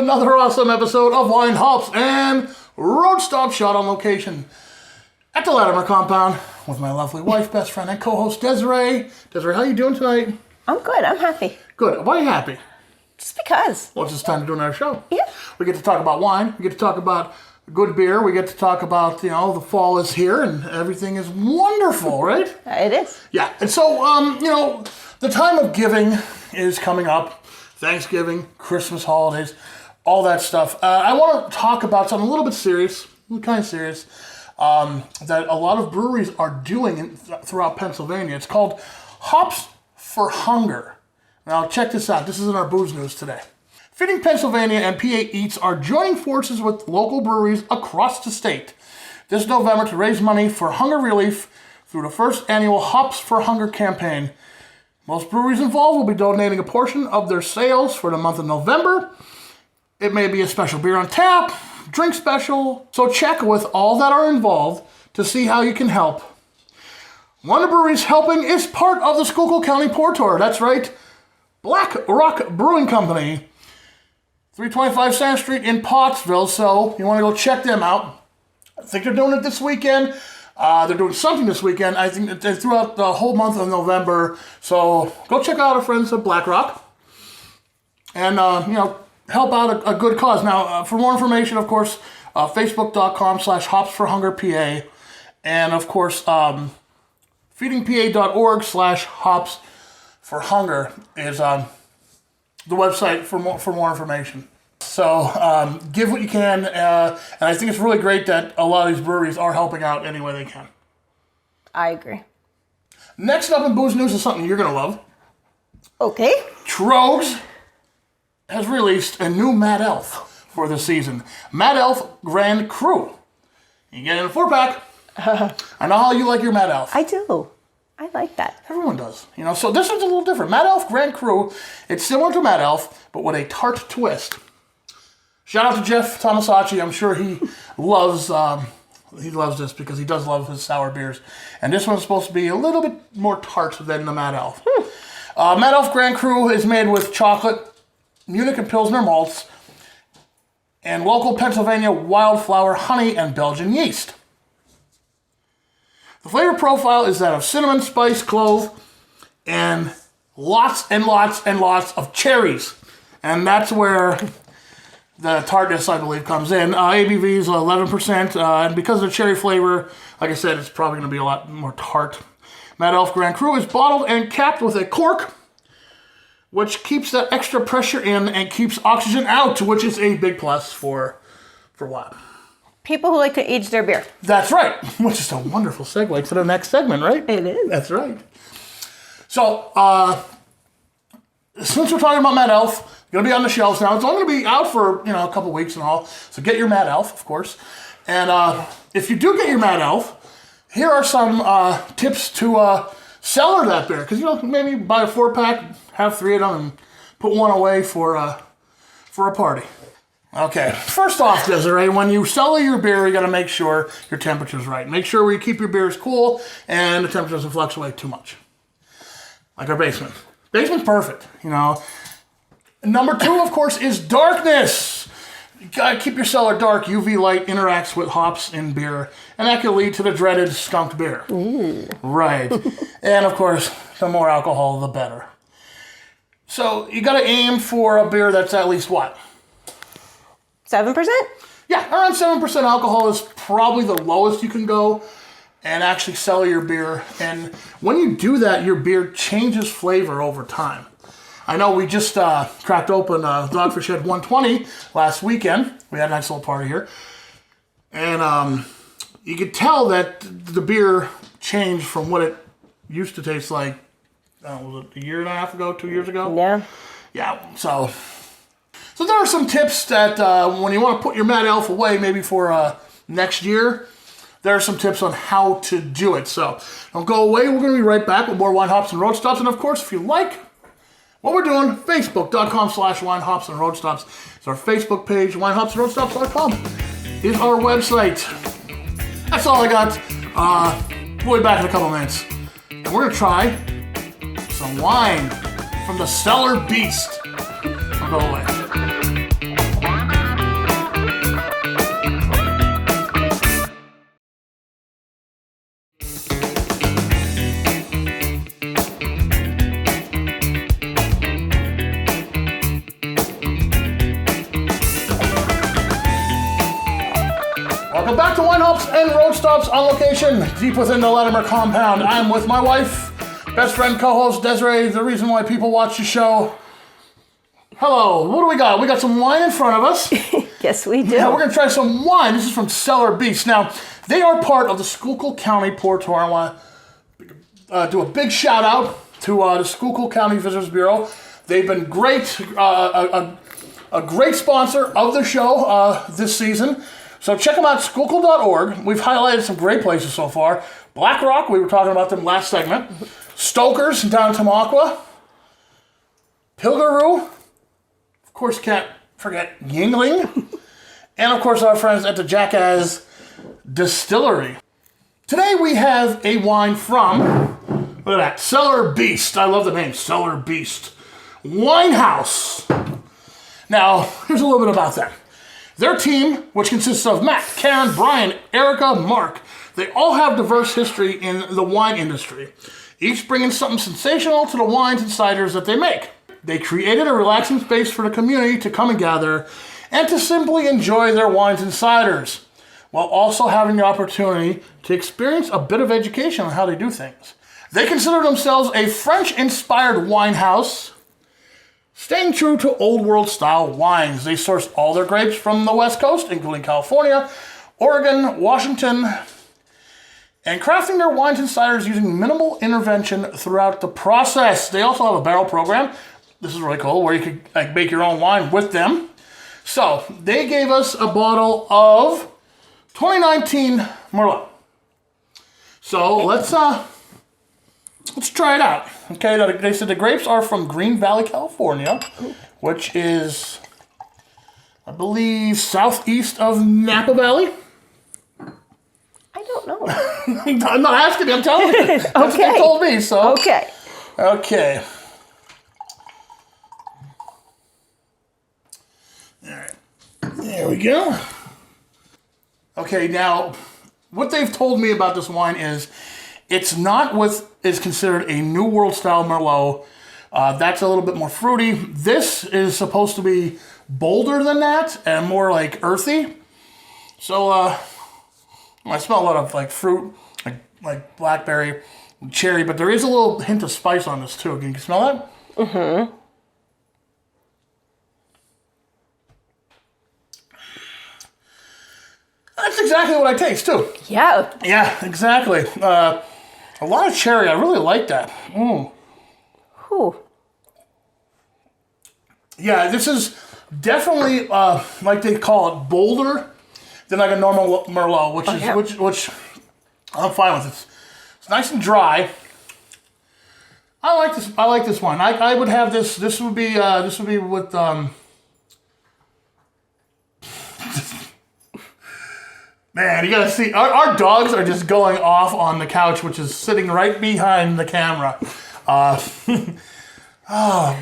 another awesome episode of Wine, Hops, and Road Stop, shot on location at the Latimer compound with my lovely wife, best friend, and co-host Desiree. Desiree, how you doing tonight? I'm good. I'm happy. Good. Why are you happy? Just because. Well, it's just time to do another show. Yeah. We get to talk about wine. We get to talk about good beer. We get to talk about, the fall is here and everything is wonderful, right? It is. Yeah. And so, the time of giving is coming up. Thanksgiving, Christmas holidays, all that stuff. I want to talk about something a little bit serious, kind of serious, that a lot of breweries are doing throughout Pennsylvania. It's called Hops for Hunger. Now, check this out. This is in our booze news today. Feeding Pennsylvania and PA Eats are joining forces with local breweries across the state this November to raise money for hunger relief through the first annual Hops for Hunger campaign. Most breweries involved will be donating a portion of their sales for the month of November. It may be a special beer on tap, drink special, so check with all that are involved to see how you can help. One of the breweries helping is part of the Schuylkill County Pour Tour. That's right, Black Rock Brewing Company, 325 Sand Street in Pottsville, so you want to go check them out. I think they're doing it this weekend. They're doing something this weekend. I think throughout the whole month of November. So go check out our friends at Black Rock and, help out a good cause. Now, for more information, of course, facebook.com/hopsforhungerpa and, of course, feedingpa.org/hopsforhunger is the website for more information. So give what you can, and I think it's really great that a lot of these breweries are helping out any way they can. I agree. Next up in booze news is something you're going to love. Okay. Trogs has released a new Mad Elf for the season. Mad Elf Grand Cru. You get it in a 4-pack. I know how you like your Mad Elf. I do. I like that. Everyone does. So this one's a little different. Mad Elf Grand Cru. It's similar to Mad Elf, but with a tart twist. Shout out to Jeff Tomasacci. I'm sure he loves this because he does love his sour beers. And this one's supposed to be a little bit more tart than the Mad Elf. Mad Elf Grand Cru is made with chocolate, Munich and Pilsner malts, and local Pennsylvania wildflower honey and Belgian yeast. The flavor profile is that of cinnamon, spice, clove, and lots and lots and lots of cherries. And that's where the tartness, I believe, comes in. ABV is 11%, and because of the cherry flavor, like I said, it's probably going to be a lot more tart. Mad Elf Grand Cru is bottled and capped with a cork, which keeps that extra pressure in and keeps oxygen out, which is a big plus for what? People who like to age their beer. That's right, which is a wonderful segue to the next segment, right? It is. That's right. So, since we're talking about Mad Elf, going to be on the shelves now. It's only going to be out for, a couple weeks and all. So get your Mad Elf, of course. And if you do get your Mad Elf, here are some tips to cellar that beer. Because, maybe buy a 4-pack, have 3 of them, and put one away for a party. Okay, first off, Desiree, when you cellar your beer, you got to make sure your temperature's right. Make sure you keep your beers cool and the temperature doesn't fluctuate too much. Like our basement. Basement's perfect, Number 2, of course, is darkness. You gotta keep your cellar dark. UV light interacts with hops in beer, and that can lead to the dreaded skunked beer. Ooh. Right. And of course, the more alcohol, the better. So you gotta aim for a beer that's at least what? 7%? Yeah, around 7% alcohol is probably the lowest you can go, and actually cellar your beer. And when you do that, your beer changes flavor over time. I know we just cracked open Dogfish Head 120 last weekend. We had a nice little party here. And you could tell that the beer changed from what it used to taste like, was it a year and a half ago, 2 years ago? Yeah. Yeah, so there are some tips that when you want to put your Mad Elf away, maybe for next year, there are some tips on how to do it. So don't go away. We're going to be right back with more Wine, Hops, and Road Stops. And of course, if you like what we're doing, facebook.com/Wine, Hops, and Road Stops. It's our Facebook page. WineHopsandRoadstops.com is our website. That's all I got. We'll be back in a couple minutes. And we're going to try some wine from the Cellar Beast. Don't go away. Welcome back to Winehouse and Road Stops on location, deep within the Latimer compound. I'm with my wife, best friend, co-host Desiree, the reason why people watch the show. Hello, what do we got? We got some wine in front of us. Yes, we do. Yeah, we're gonna try some wine. This is from Cellar Beast. Now, they are part of the Schuylkill County Port Tour. I want to do a big shout out to the Schuylkill County Visitors Bureau. They've been great, a great sponsor of the show this season. So check them out, Schuylkill.org. We've highlighted some great places so far. Black Rock, we were talking about them last segment. Stoker's down in Tamaqua. Pilgaroo. Of course, can't forget Yingling. And of course, our friends at the Jackass Distillery. Today we have a wine from, look at that, Cellar Beast. I love the name, Cellar Beast. Winehouse. Now, here's a little bit about them. Their team, which consists of Matt, Karen, Brian, Erica, Mark, they all have diverse history in the wine industry, each bringing something sensational to the wines and ciders that they make. They created a relaxing space for the community to come and gather and to simply enjoy their wines and ciders, while also having the opportunity to experience a bit of education on how they do things. They consider themselves a French-inspired wine house, staying true to old world style wines. They source all their grapes from the West Coast, including California, Oregon, Washington, and crafting their wines and ciders using minimal intervention throughout the process. They also have a barrel program. This is really cool, where you can make your own wine with them. So they gave us a bottle of 2019 Merlot. So let's try it out. Okay, they said the grapes are from Green Valley, California, which is, I believe, southeast of Napa Valley. I don't know. I'm not asking you, I'm telling you. That's what they told me, so. Okay. Okay. All right. There we go. Okay, now, what they've told me about this wine is it's not what is considered a New World style Merlot. That's a little bit more fruity. This is supposed to be bolder than that and more like earthy. So I smell a lot of like fruit, like blackberry, cherry, but there is a little hint of spice on this too. Can you smell that? Mm-hmm. That's exactly what I taste too. Yeah. Yeah, exactly. A lot of cherry. I really like that. Mm. Whew. Yeah, this is definitely like they call it, bolder than like a normal Merlot, which I'm fine with. It's nice and dry. I like this. I like this wine. I would have this. This would be with Man, you gotta see, our dogs are just going off on the couch, which is sitting right behind the camera.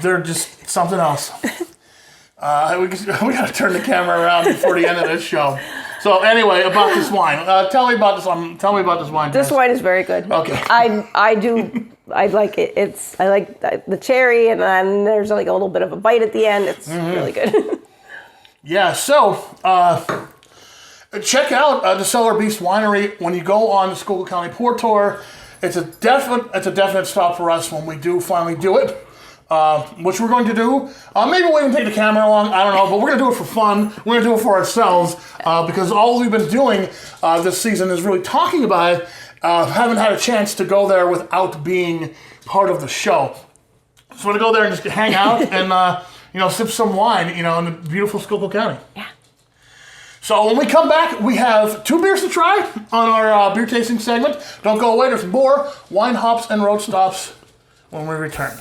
They're just something else. We gotta turn the camera around before the end of this show. So anyway, about this wine. Tell me about this wine. Tell me about this wine. This wine is very good. Okay. I like it. I like the cherry, and then there's like a little bit of a bite at the end. It's really good. Yeah. So. Check out the Cellar Beast Winery when you go on the Schuylkill County Port Tour. It's a definite stop for us when we do finally do it, which we're going to do. Maybe we can take the camera along. I don't know, but we're going to do it for fun. We're going to do it for ourselves because all we've been doing this season is really talking about it. Haven't had a chance to go there without being part of the show. So we're going to go there and just hang out and sip some wine, in the beautiful Schuylkill County. Yeah. So when we come back, we have 2 beers to try on our beer tasting segment. Don't go away, there's more wine, hops, and road stops when we return.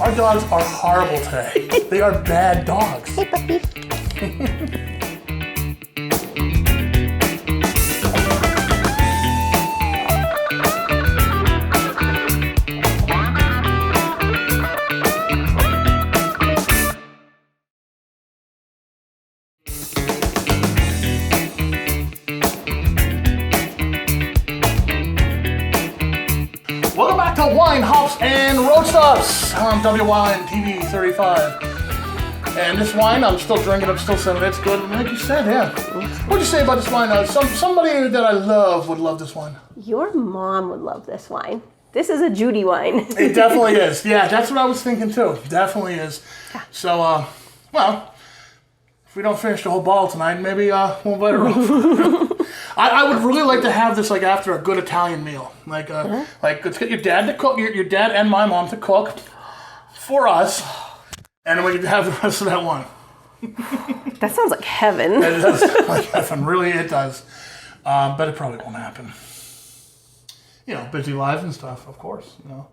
Our dogs are horrible today. They are bad dogs. Hey, puppy. Welcome back to Wine, Hops, and Road Stops on WWine TV 35. And this wine, I'm still drinking, I'm still sipping. It's good. Like you said, yeah. What'd you say about this wine? Somebody that I love would love this wine. Your mom would love this wine. This is a Judy wine. It definitely is. Yeah, that's what I was thinking too. Definitely is. So, well, if we don't finish the whole bottle tonight, maybe we'll invite her over. I would really like to have this like after a good Italian meal. Like let's get your dad to cook, your dad and my mom to cook for us, and then we can have the rest of that wine. That sounds like heaven. It does sound like heaven, really it does. But it probably won't happen. You know, busy lives and stuff, of course. You know,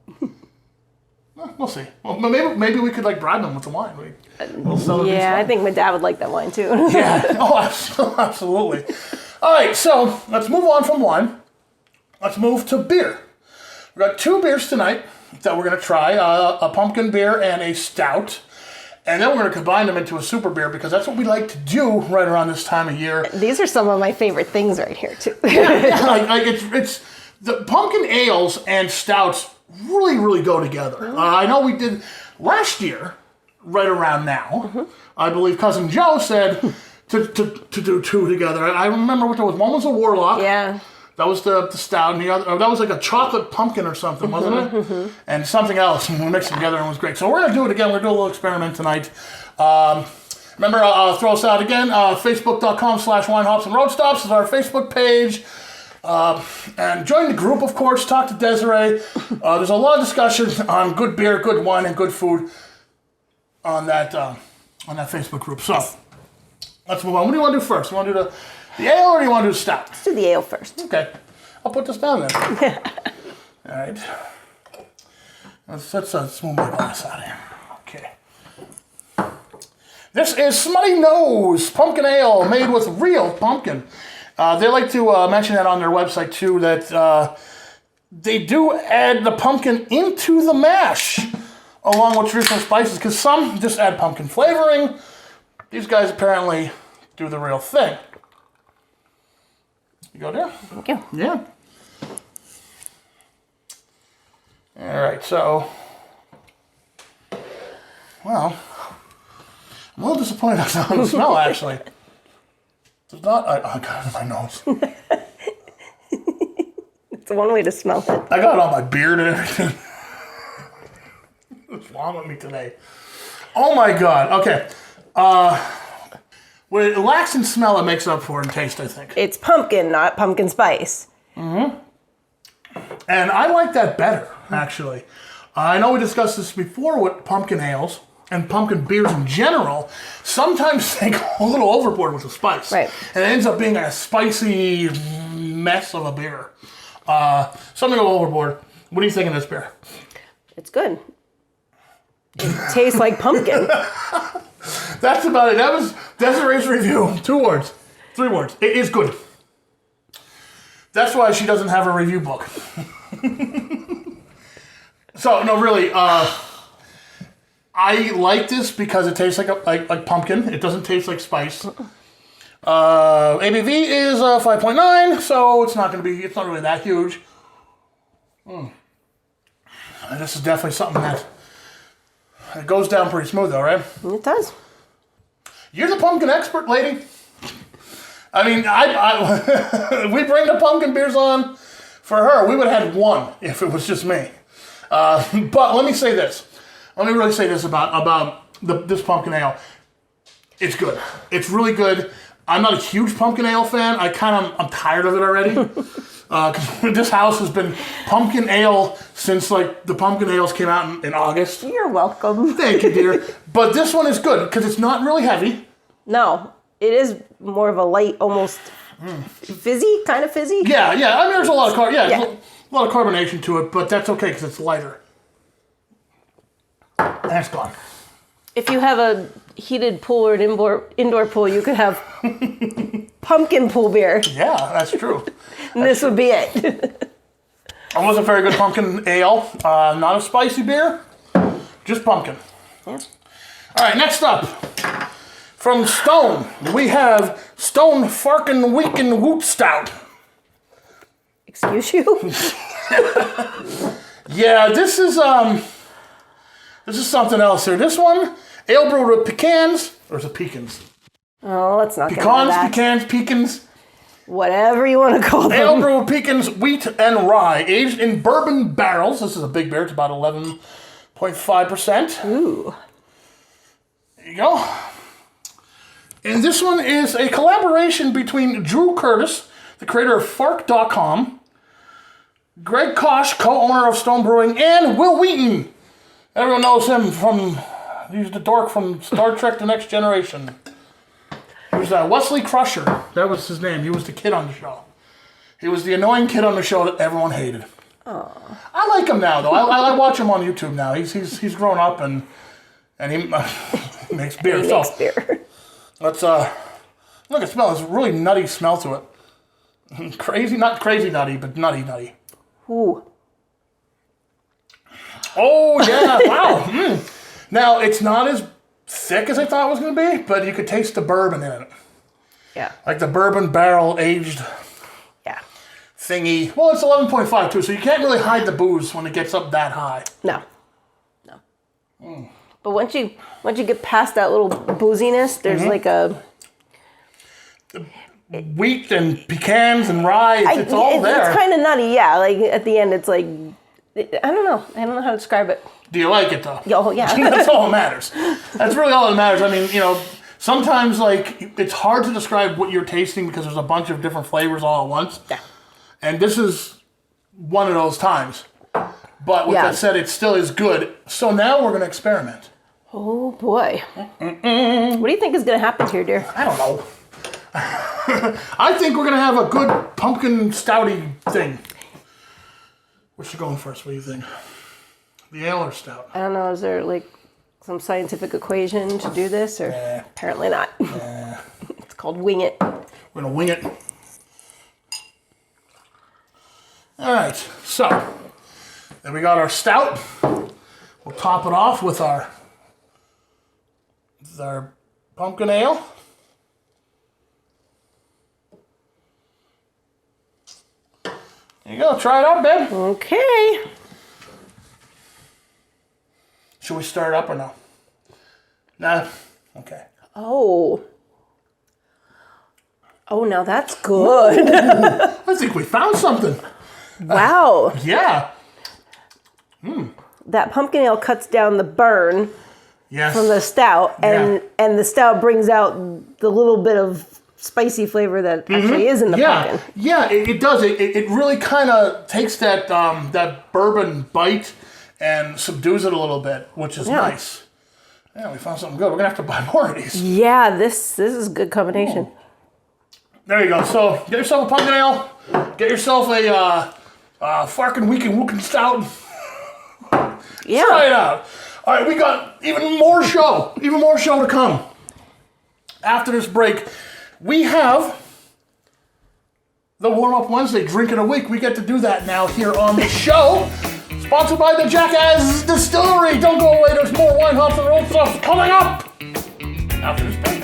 we'll see. Well, maybe we could like bribe them with the wine. We'll sell it. Yeah, I think my dad would like that wine too. Yeah. Oh, absolutely. All right, so let's move on from wine. Let's move to beer. We've got 2 beers tonight that we're going to try, a pumpkin beer and a stout. And then we're going to combine them into a super beer because that's what we like to do right around this time of year. These are some of my favorite things right here too. It's the pumpkin ales and stouts really, really go together. I know we did last year, right around now. I believe Cousin Joe said to do 2 together. I remember what there was. One was a Warlock. Yeah. That was the stout, and the other, that was like a chocolate pumpkin or something, wasn't it? And something else, and we mixed it together and it was great. So we're going to do it again. We're going to do a little experiment tonight. Remember, I'll throw us out again. Facebook.com/Wine, Hops, and Road Stops is our Facebook page. And join the group, of course. Talk to Desiree. There's a lot of discussion on good beer, good wine, and good food on that Facebook group. So let's move on. What do you want to do first? You want to do the ale or do you want to do the stout? Let's do the ale first. Okay. I'll put this down then. All right. Let's move my glass out of here. Okay. This is Smutty Nose Pumpkin Ale made with real pumpkin. They like to mention that on their website too, that they do add the pumpkin into the mash along with traditional spices because some just add pumpkin flavoring. These guys apparently do the real thing. You go there? Thank you. Yeah. All right, so, well, I'm a little disappointed on the smell, actually. There's not, oh God, my nose. It's one way to smell it. I got it on my beard and everything. What's wrong with me today? Oh my God, okay. What it lacks in smell, it makes up for in taste, I think. It's pumpkin, not pumpkin spice. Mm-hmm. And I like that better, actually. I know we discussed this before with pumpkin ales and pumpkin beers in general. Sometimes they go a little overboard with the spice. Right. And it ends up being a spicy mess of a beer. Something go overboard. What do you think of this beer? It's good. It tastes like pumpkin. That's about it. That was Desiree's review. 2 words. 3 words. It is good. That's why she doesn't have a review book. So, no, really, I like this because it tastes like pumpkin. It doesn't taste like spice. ABV is 5.9, so it's not really that huge. And this is definitely something that it goes down pretty smooth, though, right? It does. You're the pumpkin expert, lady. I mean, we bring the pumpkin beers on for her. We would have had 1 if it was just me. But let me say this. Let me really say this about this pumpkin ale. It's good. It's really good. I'm not a huge pumpkin ale fan. I'm tired of it already. Because this house has been pumpkin ale since like the pumpkin ales came out in August. You're welcome. Thank you, dear. But this one is good because it's not really heavy. No, it is more of a light, almost fizzy, kind of fizzy. Yeah. I mean, there's a lot of a lot of carbonation to it, but that's okay because it's lighter. And it's gone. If you have a heated pool or an indoor pool, you could have pumpkin pool beer. Yeah, that's true. And this would be it. It was a very good pumpkin ale. Not a spicy beer, just pumpkin. Yeah. All right, next up. From Stone, we have Stone Farkin Weekin Woot Stout. Excuse you? Yeah, this is something else here. This one Ale brewed with pecans, or is it pecans? Oh, let's not Pecans, get into that. pecans, pecans. Whatever you want to call them. Ale brewed with pecans, wheat, and rye, aged in bourbon barrels. This is a big beer. It's about 11.5%. Ooh. There you go. And this one is a collaboration between Drew Curtis, the creator of Fark.com, Greg Koch, co-owner of Stone Brewing, and Will Wheaton. Everyone knows him from, he's the dork from Star Trek The Next Generation. He was Wesley Crusher. That was his name. He was the kid on the show. He was the annoying kid on the show that everyone hated. Aww. I like him now, though. I watch him on YouTube now. He's grown up and he makes beer. He makes beer. Let's look at smell. There's a really nutty smell to it. Crazy, not crazy nutty, but nutty. Ooh. Oh yeah! Wow. Now it's not as thick as I thought it was going to be, but you could taste the bourbon in it. Yeah. Like the bourbon barrel aged. Yeah. Thingy. Well, it's 11.5 too, so you can't really hide the booze when it gets up that high. No. But once you get past that little booziness, there's like a Wheat and pecans and rye. It's all there. It's kind of nutty, yeah. Like at the end, it's like I don't know how to describe it. Do you like it though? Oh yeah. That's all that matters. That's really all that matters. I mean, sometimes like it's hard to describe what you're tasting because there's a bunch of different flavors all at once. Yeah. And this is one of those times. But with that said, it still is good. So now we're going to experiment. Oh boy. What do you think is going to happen here, dear? I don't know. I think we're going to have a good pumpkin stouty thing. What's you going first? What do you think? The ale or stout? I don't know. Is there like some scientific equation to do this? Or apparently not. It's called wing it. We're going to wing it. All right. So, then we got our stout. We'll top it off with our pumpkin ale. There you go. Try it out, babe. Okay. Should we stir it up or no? Nah. Okay. Oh, now that's good. I think we found something. Wow. Yeah. That pumpkin ale cuts down the burn Yes. from the stout, and the stout brings out the little bit of spicy flavor that actually is in the pumpkin. Yeah, it does. It really kind of takes that that bourbon bite and subdues it a little bit, which is nice. Yeah, we found something good. We're going to have to buy more of these. Yeah, this is a good combination. There you go. So, get yourself a pumpkin ale. Get yourself a Farkin' Wookin' Stout. Yeah. Try it out. All right, we got even more show to come. After this break, we have the Warm Up Wednesday Drink of the Week. We get to do that now here on the show. Sponsored by the Jackass Distillery. Don't go away. There's more Winehouse and Roll stuff coming up after this break.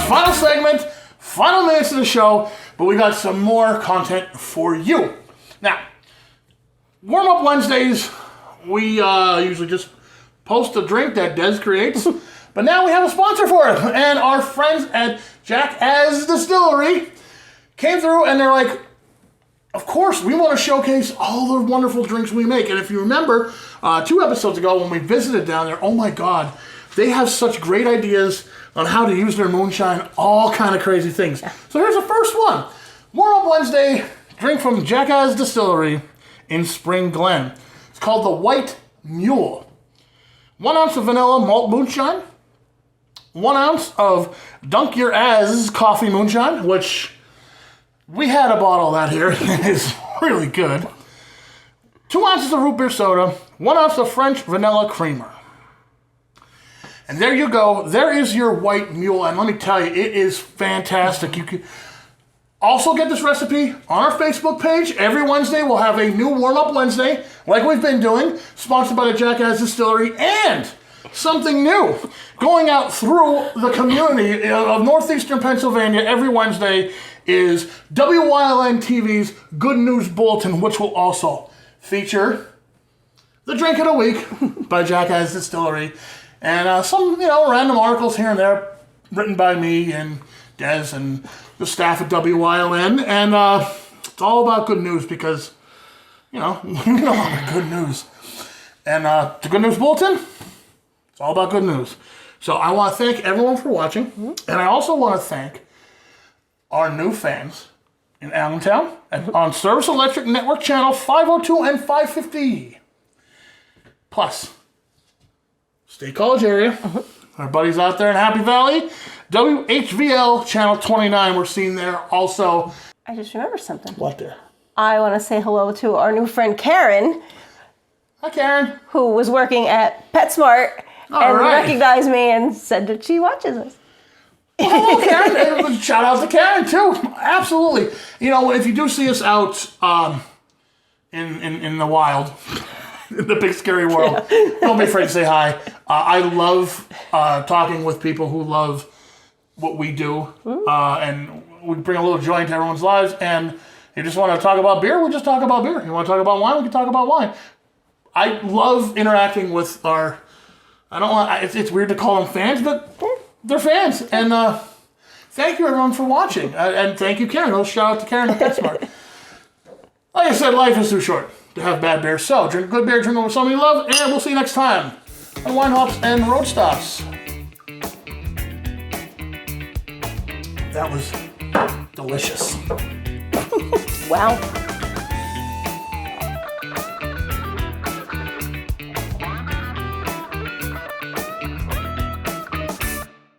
Final segment, final minutes of the show, but we got some more content for you. Now, Warm Up Wednesdays, we usually just post a drink that Des creates, but now we have a sponsor for it, and our friends at Jackass Distillery came through and they're like, of course, we want to showcase all the wonderful drinks we make. And if you remember, 2 episodes ago when we visited down there, oh my God, they have such great ideas on how to use their moonshine, all kind of crazy things. So here's the first one. Warm Up Wednesday, drink from Jackass Distillery in Spring Glen. It's called the White Mule. 1 ounce of vanilla malt moonshine. 1 ounce of Dunk Your Ass coffee moonshine, which we had a bottle of that here. It is really good. 2 ounces of root beer soda. 1 ounce of French vanilla creamer. And there you go. There is your white mule. And let me tell you, it is fantastic. You can also get this recipe on our Facebook page. Every Wednesday, we'll have a new warm-up Wednesday, like we've been doing, sponsored by the Jackass Distillery, and something new, going out through the community of northeastern Pennsylvania every Wednesday is WYLN TV's Good News Bulletin, which will also feature the Drink of the Week by Jackass Distillery, and some, random articles here and there written by me and Des and the staff at WYLN, and it's all about good news because, all the good news. And the Good News Bulletin, it's all about good news. So I want to thank everyone for watching, and I also want to thank our new fans in Allentown on Service Electric Network Channel 502 and 550. Plus, State College area, our buddies out there in Happy Valley, WHVL Channel 29, we're seeing there also. I just remembered something. What there? I want to say hello to our new friend Karen. Hi, Karen. Who was working at PetSmart and right. recognized me and said that she watches us. Hello, Karen. Shout out to Karen, too. Absolutely. If you do see us out in the wild, in the big scary world, don't be afraid to say hi. I love talking with people who love what we do, and we bring a little joy into everyone's lives. And you just want to talk about beer, we just talk about beer. You want to talk about wine, we can talk about wine. I love interacting with our, it's weird to call them fans, but they're fans. And thank you, everyone, for watching. And thank you, Karen. Let's shout out to Karen at PetSmart. Like I said, life is too short to have bad beer. So drink good beer, drink it with someone you love, and we'll see you next time on Wine Hops and Road Stops. That was delicious. Wow.